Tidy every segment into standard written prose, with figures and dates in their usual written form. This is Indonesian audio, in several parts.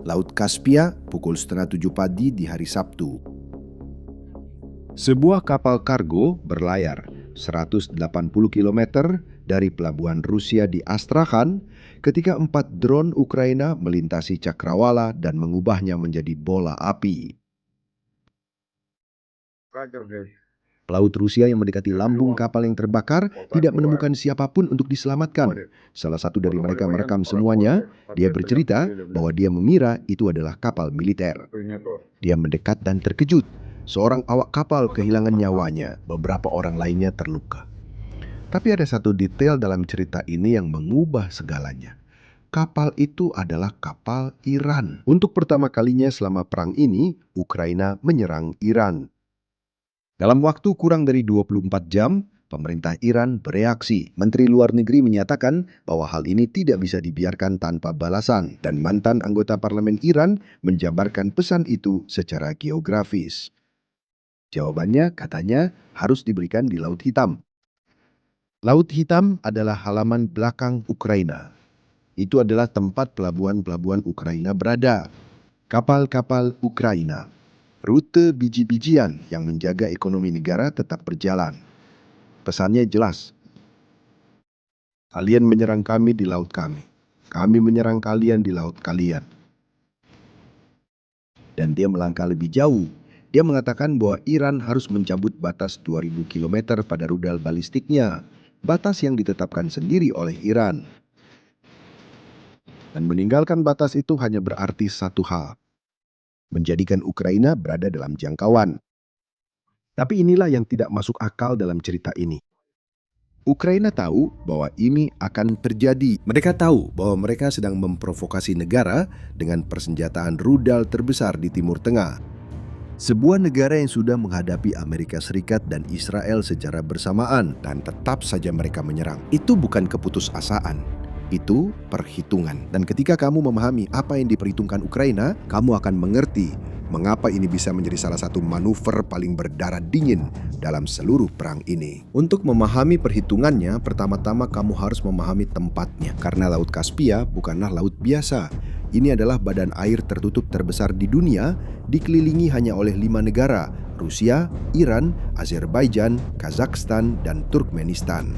Laut Kaspia, pukul 6:30 pagi di hari Sabtu. Sebuah kapal kargo berlayar 180 km dari pelabuhan Rusia di Astrakhan ketika 4 drone Ukraina melintasi cakrawala dan mengubahnya menjadi bola api. Pelaut Rusia yang mendekati lambung kapal yang terbakar tidak menemukan siapapun untuk diselamatkan. Salah satu dari mereka merekam semuanya. Dia bercerita bahwa dia mengira itu adalah kapal militer. Dia mendekat dan terkejut. Seorang awak kapal kehilangan nyawanya, beberapa orang lainnya terluka. Tapi ada satu detail dalam cerita ini yang mengubah segalanya. Kapal itu adalah kapal Iran. Untuk pertama kalinya selama perang ini, Ukraina menyerang Iran. Dalam waktu kurang dari 24 jam, pemerintah Iran bereaksi. Menteri Luar Negeri menyatakan bahwa hal ini tidak bisa dibiarkan tanpa balasan, dan mantan anggota parlemen Iran menjabarkan pesan itu secara geografis. Jawabannya katanya harus diberikan di Laut Hitam. Laut Hitam adalah halaman belakang Ukraina. Itu adalah tempat pelabuhan-pelabuhan Ukraina berada. Kapal-kapal Ukraina. Rute biji-bijian yang menjaga ekonomi negara tetap berjalan. Pesannya jelas. Kalian menyerang kami di laut kami. Kami menyerang kalian di laut kalian. Dan dia melangkah lebih jauh. Dia mengatakan bahwa Iran harus mencabut batas 2000 km pada rudal balistiknya. Batas yang ditetapkan sendiri oleh Iran. Dan meninggalkan batas itu hanya berarti satu hal. Menjadikan Ukraina berada dalam jangkauan. Tapi inilah yang tidak masuk akal dalam cerita ini. Ukraina tahu bahwa ini akan terjadi. Mereka tahu bahwa mereka sedang memprovokasi negara dengan persenjataan rudal terbesar di Timur Tengah. Sebuah negara yang sudah menghadapi Amerika Serikat dan Israel secara bersamaan dan tetap saja mereka menyerang. Itu bukan keputusasaan. Itu perhitungan. Dan ketika kamu memahami apa yang diperhitungkan Ukraina, kamu akan mengerti mengapa ini bisa menjadi salah satu manuver paling berdarah dingin dalam seluruh perang ini. Untuk memahami perhitungannya, pertama-tama kamu harus memahami tempatnya. Karena Laut Kaspia bukanlah laut biasa. Ini adalah badan air tertutup terbesar di dunia, dikelilingi hanya oleh 5 negara, Rusia, Iran, Azerbaijan, Kazakhstan, dan Turkmenistan.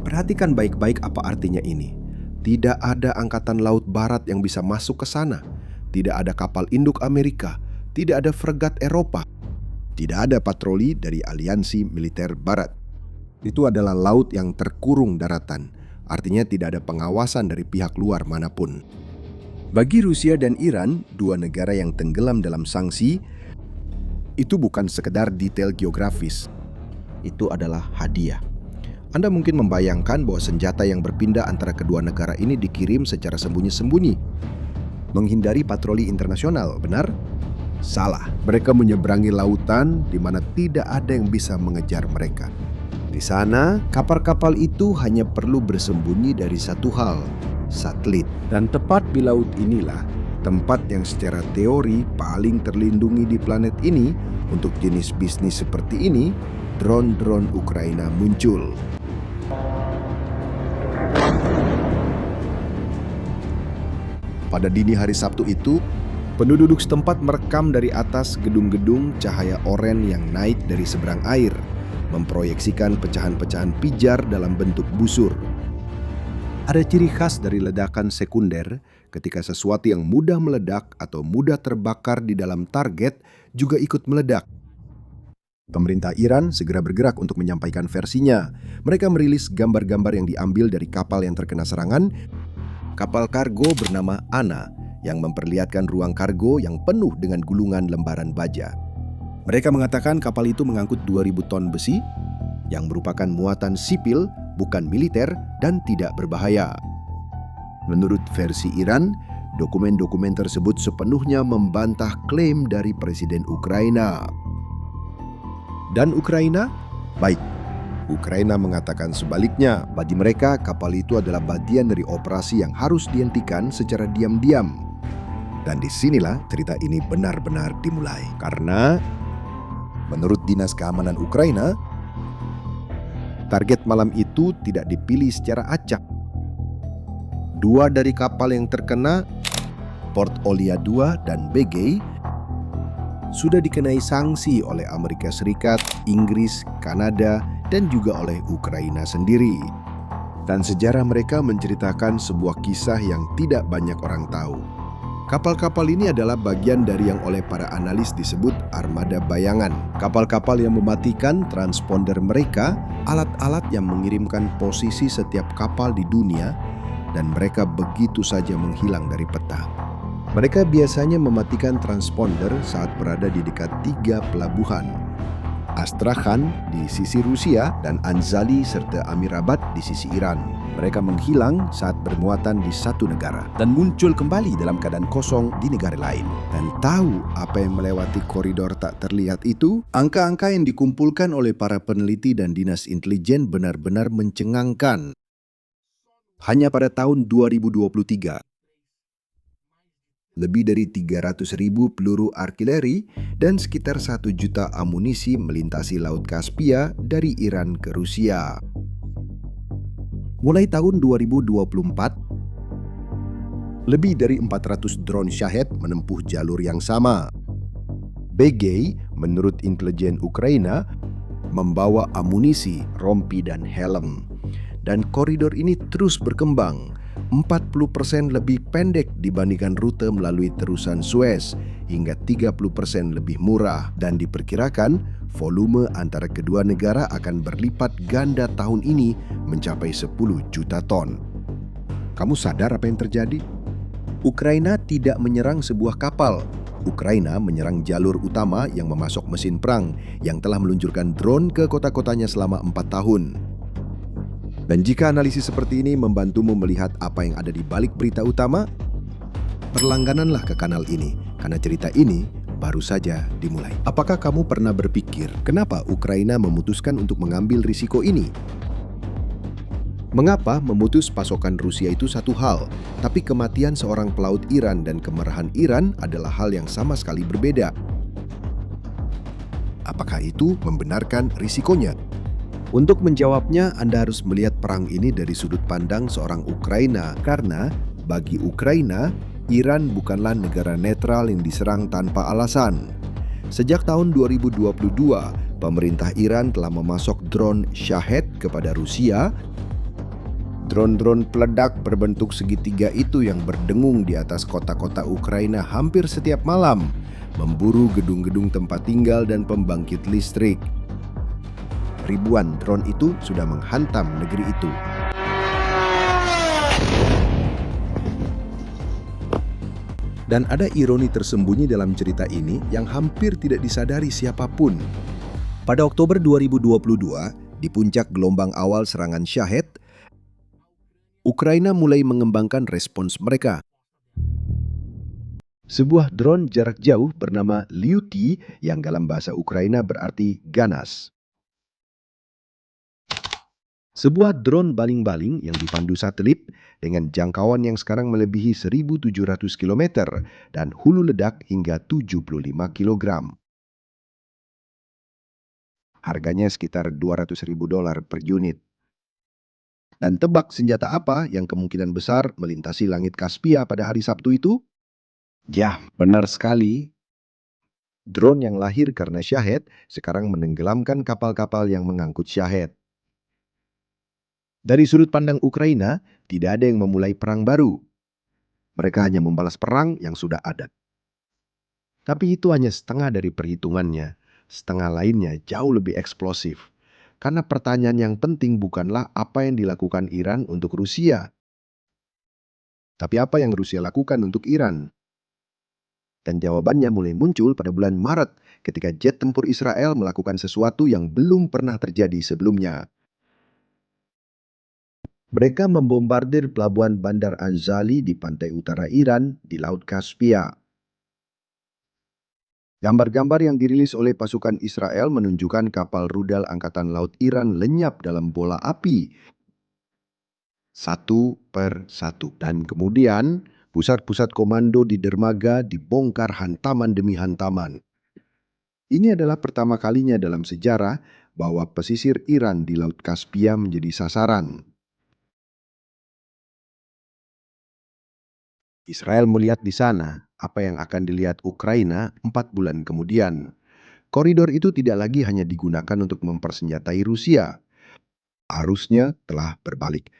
Perhatikan baik-baik apa artinya ini. Tidak ada angkatan laut barat yang bisa masuk ke sana. Tidak ada kapal induk Amerika. Tidak ada fregat Eropa. Tidak ada patroli dari aliansi militer barat. Itu adalah laut yang terkurung daratan. Artinya tidak ada pengawasan dari pihak luar manapun. Bagi Rusia dan Iran, dua negara yang tenggelam dalam sanksi, itu bukan sekedar detail geografis. Itu adalah hadiah. Anda mungkin membayangkan bahwa senjata yang berpindah antara kedua negara ini dikirim secara sembunyi-sembunyi. Menghindari patroli internasional, benar? Salah. Mereka menyeberangi lautan di mana tidak ada yang bisa mengejar mereka. Di sana, kapal-kapal itu hanya perlu bersembunyi dari satu hal, satelit. Dan tepat di laut inilah, tempat yang secara teori paling terlindungi di planet ini untuk jenis bisnis seperti ini, drone-drone Ukraina muncul. Pada dini hari Sabtu itu, penduduk setempat merekam dari atas gedung-gedung cahaya oranye yang naik dari seberang air, memproyeksikan pecahan-pecahan pijar dalam bentuk busur. Ada ciri khas dari ledakan sekunder ketika sesuatu yang mudah meledak atau mudah terbakar di dalam target juga ikut meledak. Pemerintah Iran segera bergerak untuk menyampaikan versinya. Mereka merilis gambar-gambar yang diambil dari kapal yang terkena serangan. Kapal kargo bernama Anna yang memperlihatkan ruang kargo yang penuh dengan gulungan lembaran baja. Mereka mengatakan kapal itu mengangkut 2000 ton besi yang merupakan muatan sipil, bukan militer, dan tidak berbahaya. Menurut versi Iran, dokumen-dokumen tersebut sepenuhnya membantah klaim dari Presiden Ukraina. Dan Ukraina? Baik. Ukraina mengatakan sebaliknya. Bagi mereka, kapal itu adalah bagian dari operasi yang harus dihentikan secara diam-diam. Dan disinilah cerita ini benar-benar dimulai. Karena menurut Dinas Keamanan Ukraina, target malam itu tidak dipilih secara acak. 2 dari kapal yang terkena Port Olia II dan Begay sudah dikenai sanksi oleh Amerika Serikat, Inggris, Kanada, dan juga oleh Ukraina sendiri. Dan sejarah mereka menceritakan sebuah kisah yang tidak banyak orang tahu. Kapal-kapal ini adalah bagian dari yang oleh para analis disebut armada bayangan. Kapal-kapal yang mematikan transponder mereka, alat-alat yang mengirimkan posisi setiap kapal di dunia, dan mereka begitu saja menghilang dari peta. Mereka biasanya mematikan transponder saat berada di dekat 3 pelabuhan. Astrakhan di sisi Rusia dan Anzali serta Amirabad di sisi Iran. Mereka menghilang saat bermuatan di satu negara dan muncul kembali dalam keadaan kosong di negara lain. Dan tahu apa yang melewati koridor tak terlihat itu? Angka-angka yang dikumpulkan oleh para peneliti dan dinas intelijen benar-benar mencengangkan. Hanya pada tahun 2023, lebih dari 300.000 peluru artileri dan sekitar 1 juta amunisi melintasi Laut Kaspia dari Iran ke Rusia. Mulai tahun 2024, lebih dari 400 drone Shahed menempuh jalur yang sama. Begay, menurut intelijen Ukraina, membawa amunisi, rompi, dan helm. Dan koridor ini terus berkembang. 40% lebih pendek dibandingkan rute melalui terusan Suez, hingga 30% lebih murah, dan diperkirakan volume antara kedua negara akan berlipat ganda tahun ini mencapai 10 juta ton. Kamu sadar apa yang terjadi? Ukraina tidak menyerang sebuah kapal. Ukraina menyerang jalur utama yang memasok mesin perang yang telah meluncurkan drone ke kota-kotanya selama 4 tahun. Dan jika analisis seperti ini membantumu melihat apa yang ada di balik berita utama, berlanggananlah ke kanal ini, karena cerita ini baru saja dimulai. Apakah kamu pernah berpikir kenapa Ukraina memutuskan untuk mengambil risiko ini? Mengapa memutus pasokan Rusia itu satu hal, tapi kematian seorang pelaut Iran dan kemarahan Iran adalah hal yang sama sekali berbeda? Apakah itu membenarkan risikonya? Untuk menjawabnya, Anda harus melihat perang ini dari sudut pandang seorang Ukraina, karena bagi Ukraina, Iran bukanlah negara netral yang diserang tanpa alasan. Sejak tahun 2022, pemerintah Iran telah memasok drone Shahed kepada Rusia. Drone-drone peledak berbentuk segitiga itu yang berdengung di atas kota-kota Ukraina hampir setiap malam, memburu gedung-gedung tempat tinggal dan pembangkit listrik. Ribuan drone itu sudah menghantam negeri itu. Dan ada ironi tersembunyi dalam cerita ini yang hampir tidak disadari siapapun. Pada Oktober 2022, di puncak gelombang awal serangan Shahed, Ukraina mulai mengembangkan respons mereka. Sebuah drone jarak jauh bernama Lyuty yang dalam bahasa Ukraina berarti ganas. Sebuah drone baling-baling yang dipandu satelit dengan jangkauan yang sekarang melebihi 1.700 km dan hulu ledak hingga 75 kg. Harganya sekitar $200.000 per unit. Dan tebak senjata apa yang kemungkinan besar melintasi langit Kaspia pada hari Sabtu itu? Ya, benar sekali. Drone yang lahir karena Shahed sekarang menenggelamkan kapal-kapal yang mengangkut Shahed. Dari sudut pandang Ukraina, tidak ada yang memulai perang baru. Mereka hanya membalas perang yang sudah ada. Tapi itu hanya setengah dari perhitungannya. Setengah lainnya jauh lebih eksplosif. Karena pertanyaan yang penting bukanlah apa yang dilakukan Iran untuk Rusia, tapi apa yang Rusia lakukan untuk Iran. Dan jawabannya mulai muncul pada bulan Maret ketika jet tempur Israel melakukan sesuatu yang belum pernah terjadi sebelumnya. Mereka membombardir pelabuhan Bandar Anzali di pantai utara Iran di Laut Kaspia. Gambar-gambar yang dirilis oleh pasukan Israel menunjukkan kapal rudal Angkatan Laut Iran lenyap dalam bola api. Satu per satu. Dan kemudian pusat-pusat komando di dermaga dibongkar hantaman demi hantaman. Ini adalah pertama kalinya dalam sejarah bahwa pesisir Iran di Laut Kaspia menjadi sasaran. Israel melihat di sana apa yang akan dilihat Ukraina 4 bulan kemudian. Koridor itu tidak lagi hanya digunakan untuk mempersenjatai Rusia. Arusnya telah berbalik.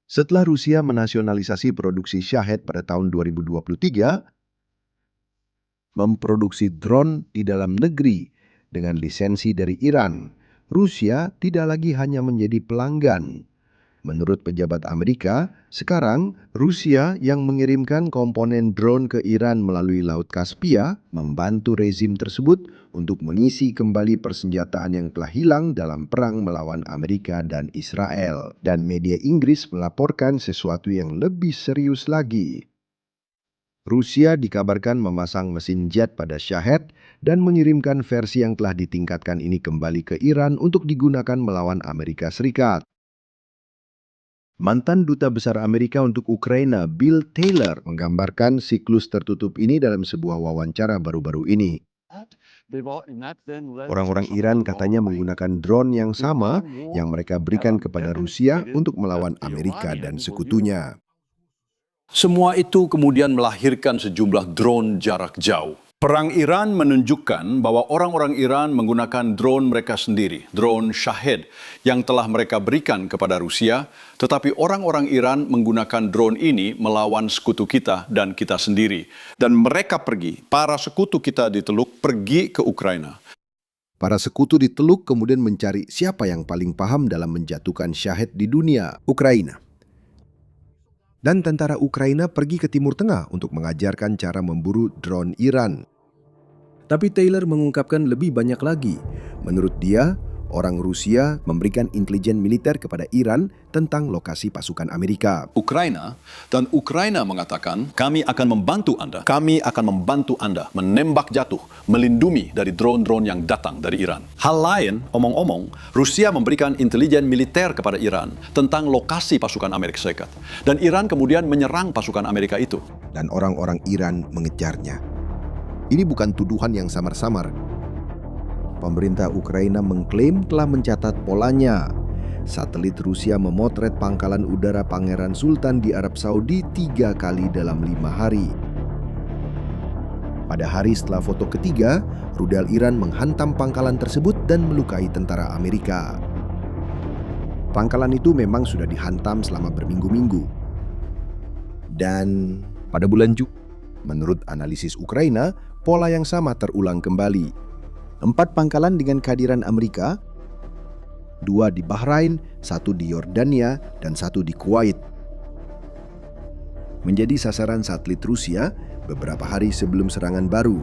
Setelah Rusia menasionalisasi produksi Shahed pada tahun 2023, memproduksi drone di dalam negeri dengan lisensi dari Iran, Rusia tidak lagi hanya menjadi pelanggan. Menurut pejabat Amerika, sekarang Rusia yang mengirimkan komponen drone ke Iran melalui Laut Kaspia membantu rezim tersebut untuk mengisi kembali persenjataan yang telah hilang dalam perang melawan Amerika dan Israel. Dan media Inggris melaporkan sesuatu yang lebih serius lagi. Rusia dikabarkan memasang mesin jet pada Shahed dan mengirimkan versi yang telah ditingkatkan ini kembali ke Iran untuk digunakan melawan Amerika Serikat. Mantan Duta Besar Amerika untuk Ukraina, Bill Taylor, menggambarkan siklus tertutup ini dalam sebuah wawancara baru-baru ini. Orang-orang Iran katanya menggunakan drone yang sama yang mereka berikan kepada Rusia untuk melawan Amerika dan sekutunya. Semua itu kemudian melahirkan sejumlah drone jarak jauh. Perang Iran menunjukkan bahwa orang-orang Iran menggunakan drone mereka sendiri, drone Shahed, yang telah mereka berikan kepada Rusia, tetapi orang-orang Iran menggunakan drone ini melawan sekutu kita dan kita sendiri. Dan mereka pergi, para sekutu kita di Teluk pergi ke Ukraina. Para sekutu di Teluk kemudian mencari siapa yang paling paham dalam menjatuhkan Shahed di dunia, Ukraina. Dan tentara Ukraina pergi ke Timur Tengah untuk mengajarkan cara memburu drone Iran. Tapi Taylor mengungkapkan lebih banyak lagi. Menurut dia, orang Rusia memberikan intelijen militer kepada Iran tentang lokasi pasukan Amerika. Ukraina mengatakan, kami akan membantu Anda menembak jatuh, melindungi dari drone-drone yang datang dari Iran. Hal lain, omong-omong, Rusia memberikan intelijen militer kepada Iran tentang lokasi pasukan Amerika Serikat. Dan Iran kemudian menyerang pasukan Amerika itu. Dan orang-orang Iran mengejarnya. Ini bukan tuduhan yang samar-samar. Pemerintah Ukraina mengklaim telah mencatat polanya. Satelit Rusia memotret pangkalan udara Pangeran Sultan di Arab Saudi 3 kali dalam 5 hari. Pada hari setelah foto ketiga, rudal Iran menghantam pangkalan tersebut dan melukai tentara Amerika. Pangkalan itu memang sudah dihantam selama berminggu-minggu. Dan pada bulan Juli, menurut analisis Ukraina, pola yang sama terulang kembali. 4 pangkalan dengan kehadiran Amerika, 2 di Bahrain, 1 di Yordania, dan 1 di Kuwait, menjadi sasaran satelit Rusia beberapa hari sebelum serangan baru.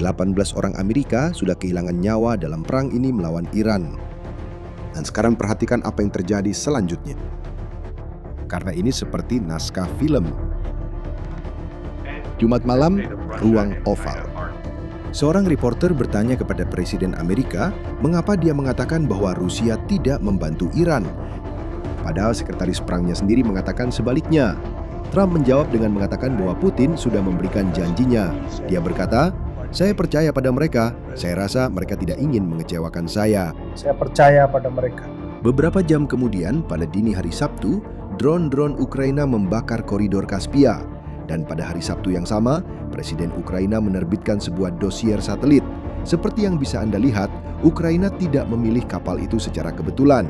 18 orang Amerika sudah kehilangan nyawa dalam perang ini melawan Iran. Dan sekarang perhatikan apa yang terjadi selanjutnya. Karena ini seperti naskah film. Jumat malam, ruang oval. Seorang reporter bertanya kepada Presiden Amerika mengapa dia mengatakan bahwa Rusia tidak membantu Iran. Padahal sekretaris perangnya sendiri mengatakan sebaliknya. Trump menjawab dengan mengatakan bahwa Putin sudah memberikan janjinya. Dia berkata, "Saya percaya pada mereka. Saya rasa mereka tidak ingin mengecewakan saya." Saya percaya pada mereka. Beberapa jam kemudian, pada dini hari Sabtu, drone-drone Ukraina membakar koridor Kaspia. Dan pada hari Sabtu yang sama, Presiden Ukraina menerbitkan sebuah dosier satelit. Seperti yang bisa Anda lihat, Ukraina tidak memilih kapal itu secara kebetulan.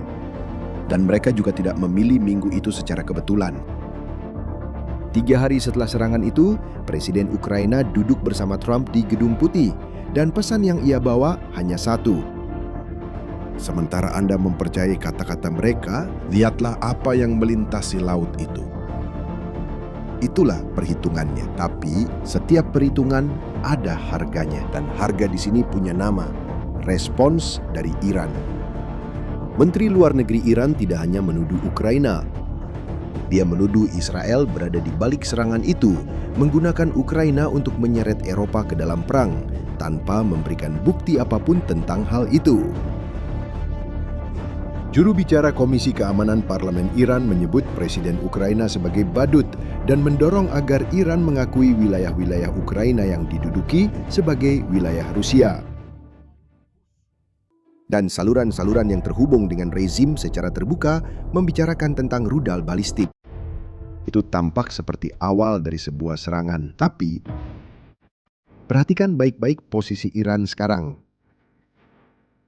Dan mereka juga tidak memilih minggu itu secara kebetulan. 3 hari setelah serangan itu, Presiden Ukraina duduk bersama Trump di Gedung Putih. Dan pesan yang ia bawa hanya satu. Sementara Anda mempercayai kata-kata mereka, lihatlah apa yang melintasi laut itu. Itulah perhitungannya. Tapi setiap perhitungan ada harganya. Dan harga di sini punya nama. Respons dari Iran. Menteri Luar Negeri Iran tidak hanya menuduh Ukraina. Dia menuduh Israel berada di balik serangan itu, menggunakan Ukraina untuk menyeret Eropa ke dalam perang, tanpa memberikan bukti apapun tentang hal itu. Juru bicara Komisi Keamanan Parlemen Iran menyebut Presiden Ukraina sebagai badut dan mendorong agar Iran mengakui wilayah-wilayah Ukraina yang diduduki sebagai wilayah Rusia. Dan saluran-saluran yang terhubung dengan rezim secara terbuka membicarakan tentang rudal balistik. Itu tampak seperti awal dari sebuah serangan. Tapi, perhatikan baik-baik posisi Iran sekarang.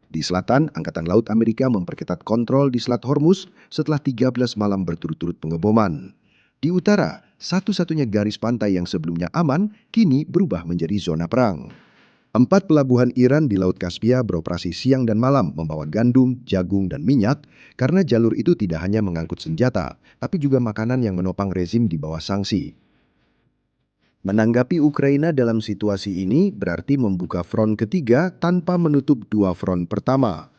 Di selatan, Angkatan Laut Amerika memperketat kontrol di Selat Hormuz setelah 13 malam berturut-turut pengeboman. Di utara, satu-satunya garis pantai yang sebelumnya aman, kini berubah menjadi zona perang. 4 pelabuhan Iran di Laut Kaspia beroperasi siang dan malam membawa gandum, jagung, dan minyak karena jalur itu tidak hanya mengangkut senjata, tapi juga makanan yang menopang rezim di bawah sanksi. Menanggapi Ukraina dalam situasi ini berarti membuka front ketiga tanpa menutup 2 front pertama.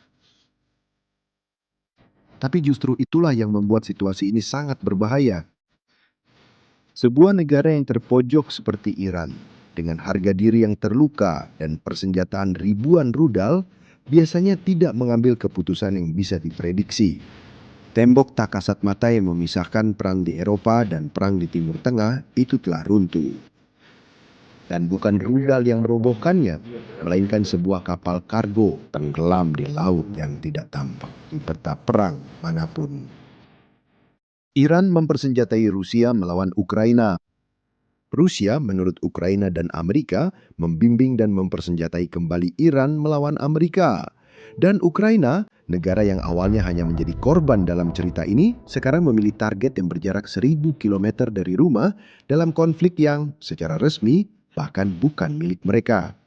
Tapi justru itulah yang membuat situasi ini sangat berbahaya. Sebuah negara yang terpojok seperti Iran, dengan harga diri yang terluka dan persenjataan ribuan rudal, biasanya tidak mengambil keputusan yang bisa diprediksi. Tembok tak kasat mata yang memisahkan perang di Eropa dan perang di Timur Tengah itu telah runtuh. Dan bukan rudal yang merobohkannya, melainkan sebuah kapal kargo tenggelam di laut yang tidak tampak di peta perang manapun. Iran mempersenjatai Rusia melawan Ukraina. Rusia, menurut Ukraina dan Amerika, membimbing dan mempersenjatai kembali Iran melawan Amerika. Dan Ukraina, negara yang awalnya hanya menjadi korban dalam cerita ini, sekarang memilih target yang berjarak 1.000 km dari rumah dalam konflik yang secara resmi bahkan bukan milik mereka.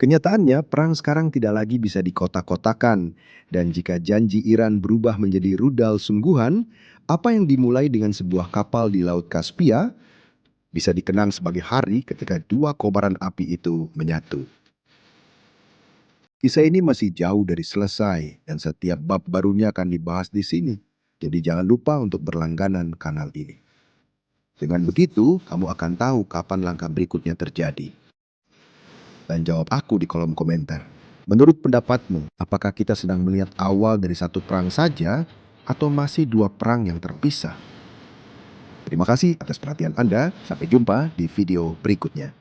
Kenyataannya, perang sekarang tidak lagi bisa dikotak-kotakan. Dan jika janji Iran berubah menjadi rudal sungguhan, apa yang dimulai dengan sebuah kapal di Laut Kaspia bisa dikenang sebagai hari ketika 2 kobaran api itu menyatu. Kisah ini masih jauh dari selesai dan setiap bab barunya akan dibahas di sini. Jadi jangan lupa untuk berlangganan kanal ini. Dengan begitu, kamu akan tahu kapan langkah berikutnya terjadi. Dan jawab aku di kolom komentar. Menurut pendapatmu, apakah kita sedang melihat awal dari satu perang saja atau masih 2 perang yang terpisah? Terima kasih atas perhatian Anda. Sampai jumpa di video berikutnya.